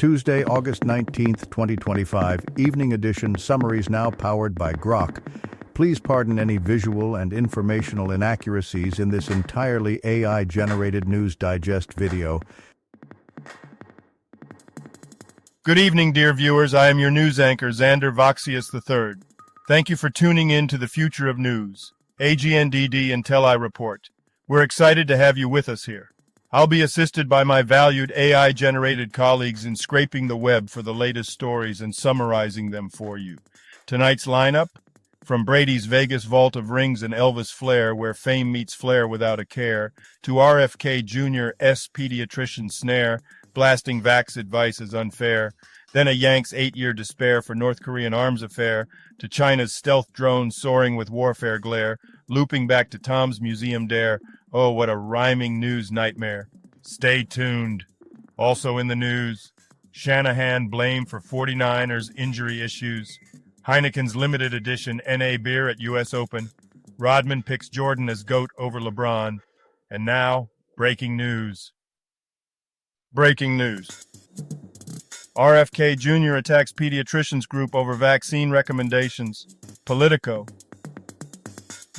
Tuesday, August 19th, 2025, evening edition summaries now powered by Grok. Please pardon any visual and informational inaccuracies in this entirely AI-generated News Digest video. Good evening, dear viewers. I am your news anchor, Xander Voxius III. Thank you for tuning in to the future of news, AGNDD intelliReport. We're excited to have you with us here. I'll be assisted by my valued AI-generated colleagues in scraping the web for the latest stories and summarizing them for you. Tonight's lineup? From Brady's Vegas Vault of Rings and Elvis Flair, where fame meets flair without a care, to RFK Jr.'s pediatrician snare, blasting vax advice as unfair, then a Yanks 8-year despair for North Korean arms affair, to China's stealth drone soaring with warfare glare, looping back to Tom's museum dare. Oh, what a rhyming news nightmare. Stay tuned. Also in the news, Shanahan blamed for 49ers injury issues, Heineken's limited edition NA beer at U.S. Open, Rodman picks Jordan as GOAT over LeBron, and now, breaking news. Breaking news. RFK Jr. attacks pediatricians group over vaccine recommendations. Politico.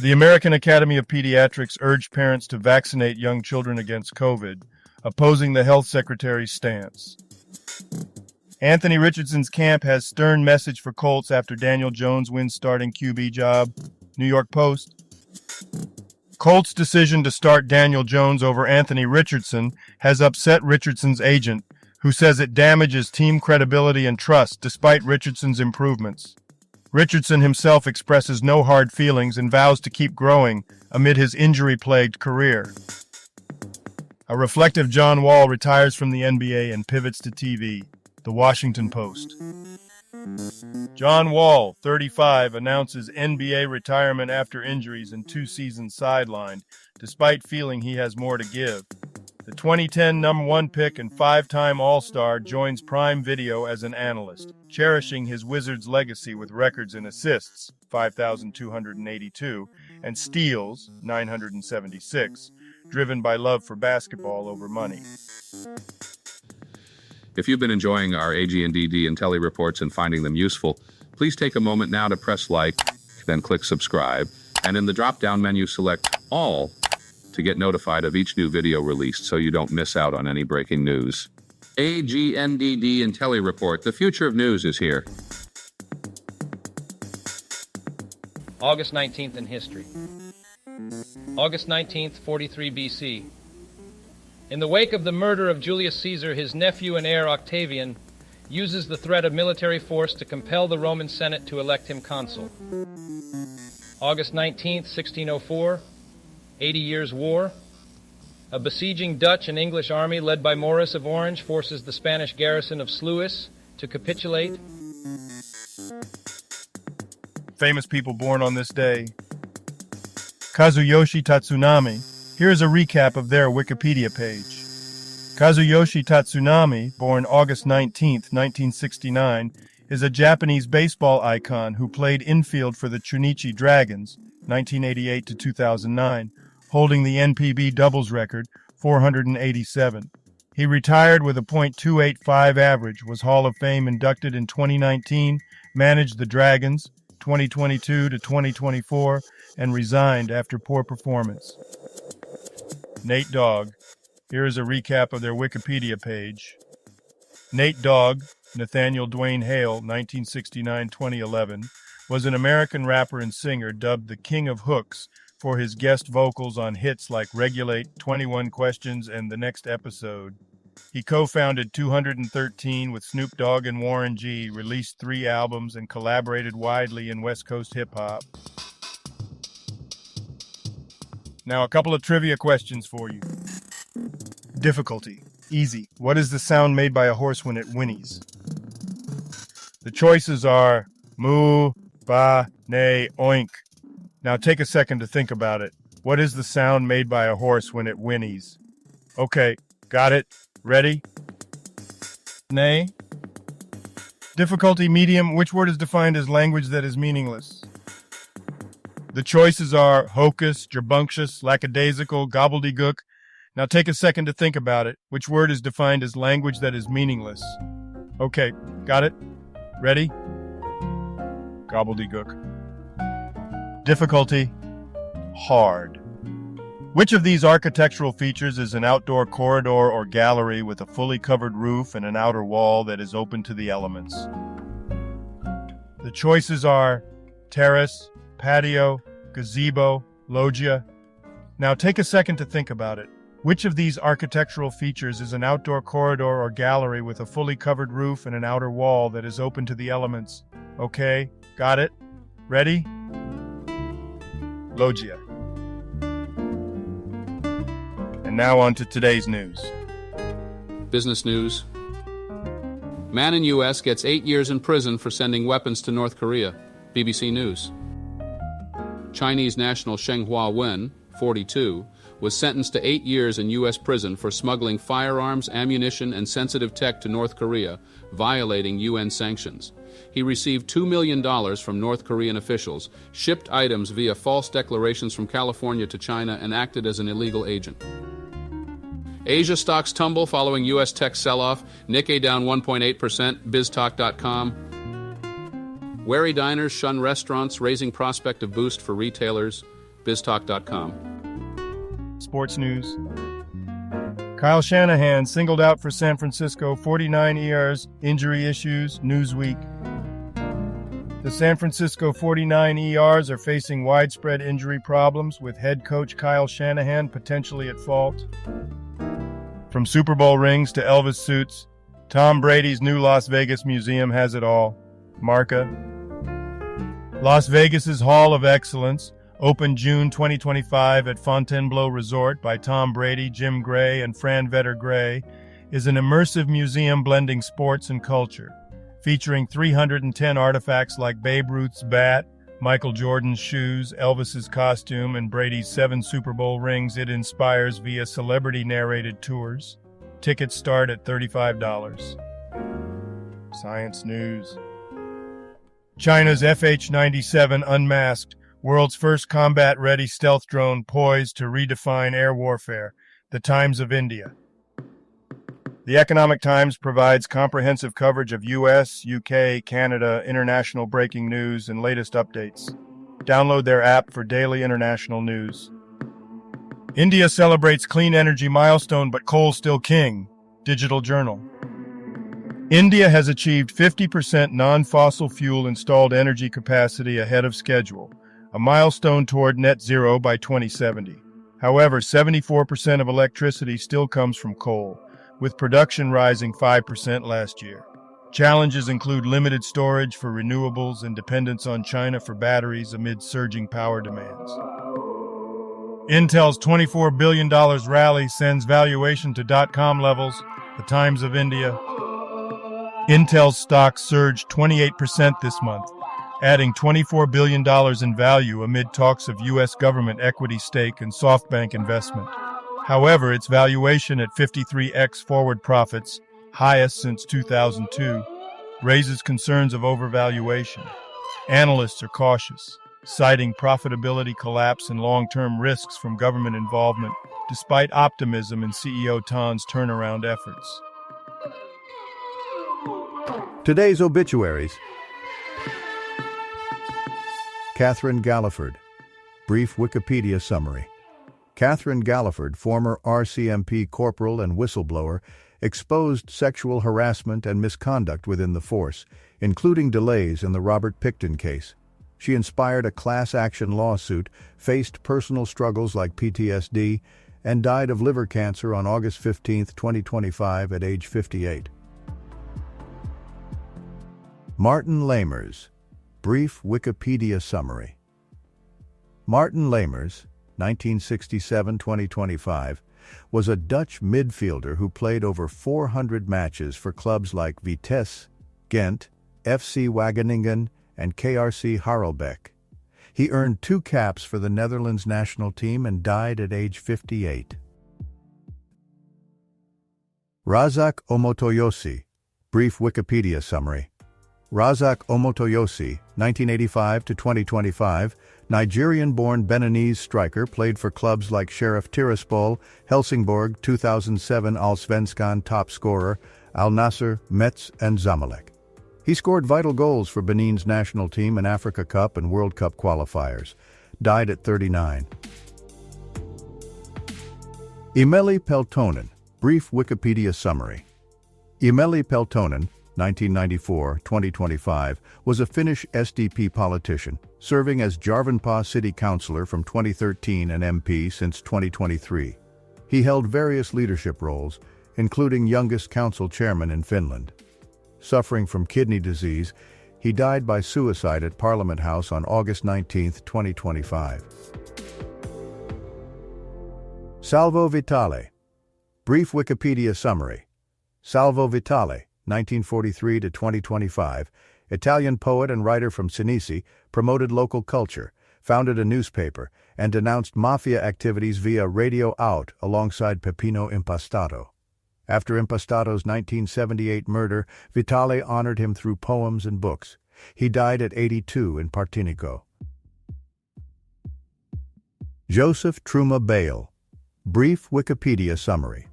The American Academy of Pediatrics urged parents to vaccinate young children against COVID, opposing the health secretary's stance. Anthony Richardson's camp has stern message for Colts after Daniel Jones wins starting QB job. New York Post. Colts' decision to start Daniel Jones over Anthony Richardson has upset Richardson's agent, who says it damages team credibility and trust despite Richardson's improvements. Richardson himself expresses no hard feelings and vows to keep growing amid his injury-plagued career. A reflective John Wall retires from the NBA and pivots to TV. The Washington Post. John Wall, 35, announces NBA retirement after injuries and 2 seasons sidelined, despite feeling he has more to give. The 2010 #1 pick and 5-time All-Star joins Prime Video as an analyst, cherishing his Wizards legacy with records in assists, 5,282, and steals, 976, driven by love for basketball over money. If you've been enjoying our AGNDD intelliReports and finding them useful, please take a moment now to press like, then click subscribe, and in the drop-down menu select All to get notified of each new video released so you don't miss out on any breaking news. AGNDD intelliReport, the future of news is here. August 19th in history. August 19th, 43 BC. In the wake of the murder of Julius Caesar, his nephew and heir Octavian uses the threat of military force to compel the Roman Senate to elect him consul. August 19th, 1604, 80 Years' War. A besieging Dutch and English army led by Maurice of Orange forces the Spanish garrison of Sluis to capitulate. Famous people born on this day. Kazuyoshi Tatsunami. Here is a recap of their Wikipedia page. Kazuyoshi Tatsunami, born August 19, 1969, is a Japanese baseball icon who played infield for the Chunichi Dragons, 1988 to 2009, holding the NPB doubles record, 487. He retired with a .285 average, was Hall of Fame inducted in 2019, managed the Dragons, 2022 to 2024, and resigned after poor performance. Nate Dogg. Here is a recap of their Wikipedia page. Nate Dogg, Nathaniel Dwayne Hale, 1969-2011, was an American rapper and singer dubbed the King of Hooks for his guest vocals on hits like Regulate, 21 Questions, and The Next Episode. He co-founded 213 with Snoop Dogg and Warren G, released 3 albums, and collaborated widely in West Coast hip-hop. Now, a couple of trivia questions for you. Difficulty. Easy. What is the sound made by a horse when it whinnies? The choices are moo, ba, neigh, oink. Now take a second to think about it. What is the sound made by a horse when it whinnies? Okay, got it? Ready? Neigh. Difficulty medium. Which word is defined as language that is meaningless? The choices are hocus, jerbunctious, lackadaisical, gobbledygook. Now take a second to think about it. Which word is defined as language that is meaningless? Okay, got it? Ready? Gobbledygook. Difficulty: hard. Which of these architectural features is an outdoor corridor or gallery with a fully covered roof and an outer wall that is open to the elements? The choices are terrace, patio, gazebo, loggia. Now take a second to think about it. Which of these architectural features is an outdoor corridor or gallery with a fully covered roof and an outer wall that is open to the elements? Okay, got it? Ready? Loggia. And now on to today's news. Business news. Man in U.S. gets 8 years in prison for sending weapons to North Korea. BBC News. Chinese national Sheng Hua-wen, 42, was sentenced to 8 years in U.S. prison for smuggling firearms, ammunition, and sensitive tech to North Korea, violating UN sanctions. He received $2 million from North Korean officials, shipped items via false declarations from California to China, and acted as an illegal agent. Asia stocks tumble following U.S. tech sell-off. Nikkei down 1.8%, BizTalk.com. Wary diners shun restaurants, raising prospect of boost for retailers. BizTalk.com. Sports news. Kyle Shanahan singled out for San Francisco, 49 ERs, injury issues, Newsweek. The San Francisco 49 ERs are facing widespread injury problems, with head coach Kyle Shanahan potentially at fault. From Super Bowl rings to Elvis suits, Tom Brady's new Las Vegas museum has it all. Marca. Las Vegas's Hall of Excellence, opened June 2025 at Fontainebleau Resort by Tom Brady, Jim Gray, and Fran Vetter Gray, is an immersive museum blending sports and culture. Featuring 310 artifacts like Babe Ruth's bat, Michael Jordan's shoes, Elvis's costume, and Brady's 7 Super Bowl rings, it inspires via celebrity-narrated tours. Tickets start at $35. Science news. China's FH-97 unmasked, world's first combat-ready stealth drone poised to redefine air warfare. The Times of India. The Economic Times provides comprehensive coverage of US, UK, Canada, international breaking news, and latest updates. Download their app for daily international news. India celebrates clean energy milestone, but coal's still king. Digital Journal. India has achieved 50% non-fossil fuel installed energy capacity ahead of schedule, a milestone toward net zero by 2070. However, 74% of electricity still comes from coal, with production rising 5% last year. Challenges include limited storage for renewables and dependence on China for batteries amid surging power demands. Intel's $24 billion rally sends valuation to dot-com levels. The Times of India. Intel's stock surged 28% this month, adding $24 billion in value amid talks of U.S. government equity stake and SoftBank investment. However, its valuation at 53x forward profits, highest since 2002, raises concerns of overvaluation. Analysts are cautious, citing profitability collapse and long-term risks from government involvement, despite optimism in CEO Tan's turnaround efforts. Today's obituaries. Catherine Galliford. Brief Wikipedia summary. Catherine Galliford, former RCMP corporal and whistleblower, exposed sexual harassment and misconduct within the force, including delays in the Robert Pickton case. She inspired a class action lawsuit, faced personal struggles like PTSD, and died of liver cancer on August 15, 2025 at age 58. Martin Lamers. Brief Wikipedia summary. Martin Lamers, 1967-2025, was a Dutch midfielder who played over 400 matches for clubs like Vitesse, Ghent, FC Wageningen, and KRC Harelbeke. He earned 2 caps for the Netherlands national team and died at age 58. Razak Omotoyosi. Brief Wikipedia summary. Razak Omotoyosi, 1985-2025, Nigerian-born Beninese striker, played for clubs like Sheriff Tiraspol, Helsingborg, 2007 Allsvenskan top scorer, Al Nassr, Metz, and Zamalek. He scored vital goals for Benin's national team in Africa Cup and World Cup qualifiers. Died at 39. Imeli Peltonen, brief Wikipedia summary. Imeli Peltonen, 1994-2025, was a Finnish SDP politician, serving as Järvenpää City Councillor from 2013 and MP since 2023. He held various leadership roles, including youngest council chairman in Finland. Suffering from kidney disease, he died by suicide at Parliament House on August 19, 2025. Salvo Vitale, brief Wikipedia summary. Salvo Vitale, 1943-2025, Italian poet and writer from Sinisi, promoted local culture, founded a newspaper, and denounced mafia activities via Radio Out alongside Peppino Impastato. After Impastato's 1978 murder, Vitale honored him through poems and books. He died at 82 in Partinico. Joseph Truma Bale, brief Wikipedia summary.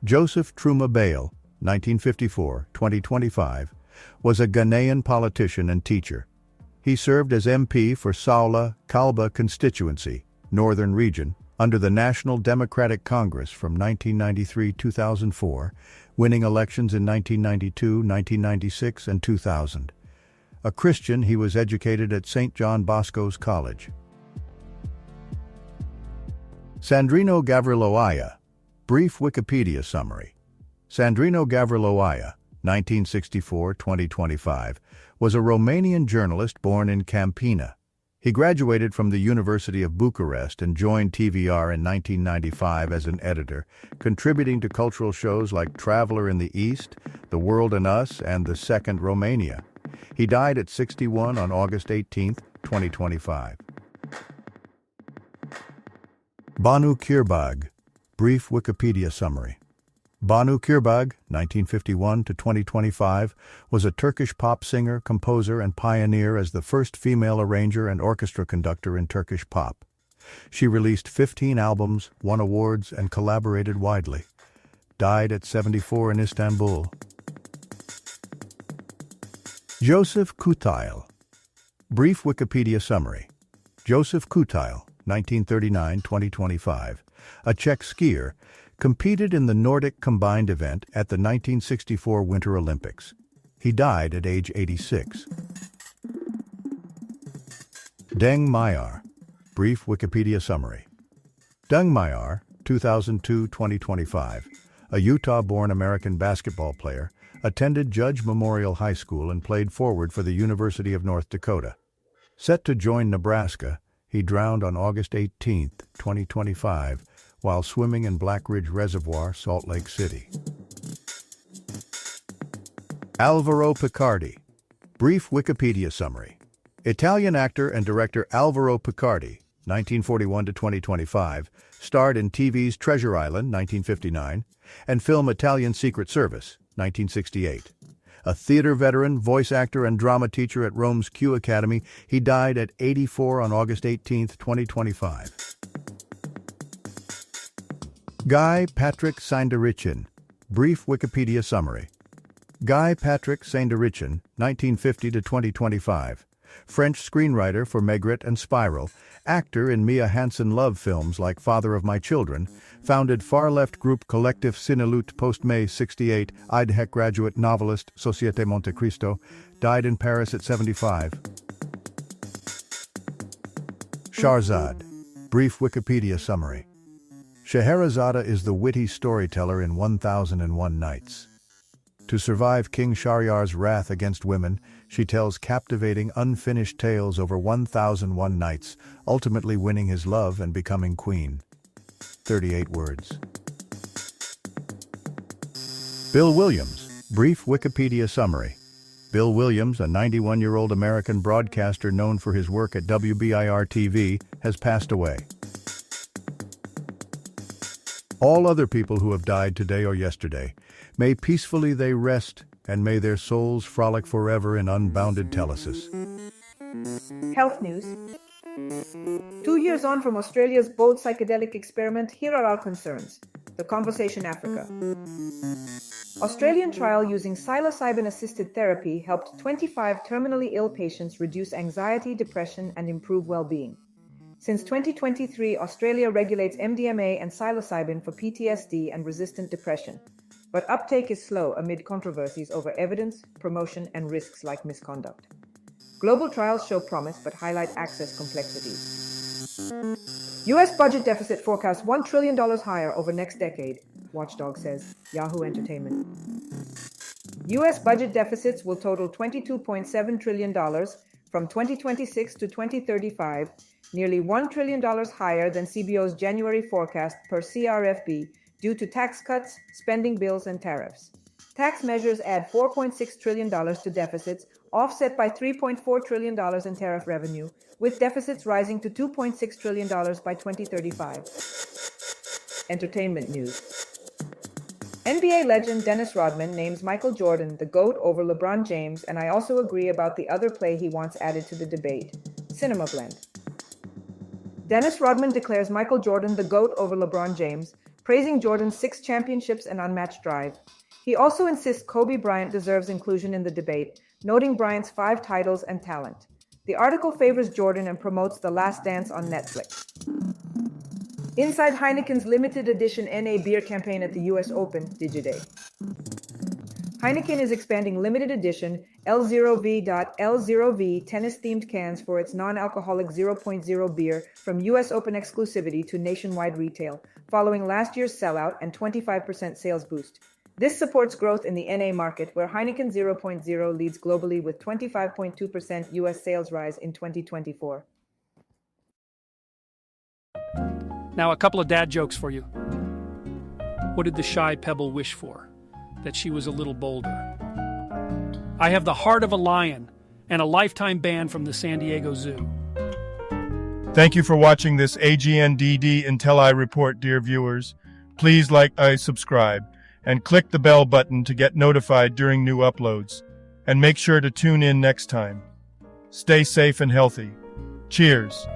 Joseph Truma Bale, 1954-2025, was a Ghanaian politician and teacher. He served as MP for Saula Kalba constituency, Northern Region, under the National Democratic Congress from 1993-2004, winning elections in 1992, 1996, and 2000. A Christian, he was educated at St. John Bosco's College. Sandrino Gavriloaia, brief Wikipedia summary. Sandrino Gavriloaia, 1964-2025, was a Romanian journalist born in Campina. He graduated from the University of Bucharest and joined TVR in 1995 as an editor, contributing to cultural shows like Traveler in the East, The World and Us, and The Second Romania. He died at 61 on August 18, 2025. Banu Kirbag, brief Wikipedia summary. Banu Kirbag, 1951-2025, was a Turkish pop singer, composer, and pioneer as the first female arranger and orchestra conductor in Turkish pop. She released 15 albums, won awards, and collaborated widely. Died at 74 in Istanbul. Joseph Kutail, brief Wikipedia summary. Joseph Kutail, 1939-2025, a Czech skier, competed in the Nordic combined event at the 1964 Winter Olympics. He died at age 86. Deng Mayar, brief Wikipedia summary. Deng Mayar, 2002-2025, a Utah-born American basketball player, attended Judge Memorial High School and played forward for the University of North Dakota. Set to join Nebraska, he drowned on August 18, 2025, while swimming in Black Ridge Reservoir, Salt Lake City. Alvaro Picardi, brief Wikipedia summary. Italian actor and director Alvaro Picardi, 1941-2025, starred in TV's Treasure Island, 1959, and film Italian Secret Service, 1968. A theater veteran, voice actor, and drama teacher at Rome's Q Academy, he died at 84 on August 18, 2025. Guy Patrick Saint-Derichin, brief Wikipedia summary. Guy Patrick Saint-Derichin, 1950-2025, French screenwriter for Maigret and Spiral, actor in Mia Hansen love films like Father of My Children, founded far-left group Collectif Cinelutte post-May 68, IDHEC graduate novelist Société Monte Cristo, died in Paris at 75. Shahrazad, brief Wikipedia summary. Scheherazade is the witty storyteller in 1001 Nights. To survive King Shahriyar's wrath against women, she tells captivating, unfinished tales over 1001 nights, ultimately winning his love and becoming queen. 38 words. Bill Williams, brief Wikipedia summary. Bill Williams, a 91-year-old American broadcaster known for his work at WBIR-TV, has passed away. All other people who have died today or yesterday, may peacefully they rest, and may their souls frolic forever in unbounded telesis. Health news. 2 years on from Australia's bold psychedelic experiment, here are our concerns. The Conversation Africa. Australian trial using psilocybin-assisted therapy helped 25 terminally ill patients reduce anxiety, depression, and improve well-being. Since 2023, Australia regulates MDMA and psilocybin for PTSD and resistant depression. But uptake is slow amid controversies over evidence, promotion, and risks like misconduct. Global trials show promise but highlight access complexities. U.S. budget deficit forecast $1 trillion higher over next decade, Watchdog says, Yahoo Entertainment. U.S. budget deficits will total $22.7 trillion from 2026 to 2035, nearly $1 trillion higher than CBO's January forecast per CRFB due to tax cuts, spending bills, and tariffs. Tax measures add $4.6 trillion to deficits, offset by $3.4 trillion in tariff revenue, with deficits rising to $2.6 trillion by 2035. Entertainment news. NBA legend Dennis Rodman names Michael Jordan the GOAT over LeBron James, and I also agree about the other play he wants added to the debate, Cinema Blend. Dennis Rodman declares Michael Jordan the GOAT over LeBron James, praising Jordan's 6 championships and unmatched drive. He also insists Kobe Bryant deserves inclusion in the debate, noting Bryant's 5 titles and talent. The article favors Jordan and promotes The Last Dance on Netflix. Inside Heineken's limited edition NA beer campaign at the US Open, Digiday. Heineken is expanding limited edition L0V.L0V tennis-themed cans for its non-alcoholic 0.0 beer from US Open exclusivity to nationwide retail, following last year's sellout and 25% sales boost. This supports growth in the NA market, where Heineken 0.0 leads globally with 25.2% US sales rise in 2024. Now, a couple of dad jokes for you. What did the shy pebble wish for? That she was a little bolder. I have the heart of a lion and a lifetime ban from the San Diego Zoo. Thank you for watching this AGNDD intelliReport, dear viewers. Please like, subscribe, and click the bell button to get notified during new uploads. And make sure to tune in next time. Stay safe and healthy. Cheers.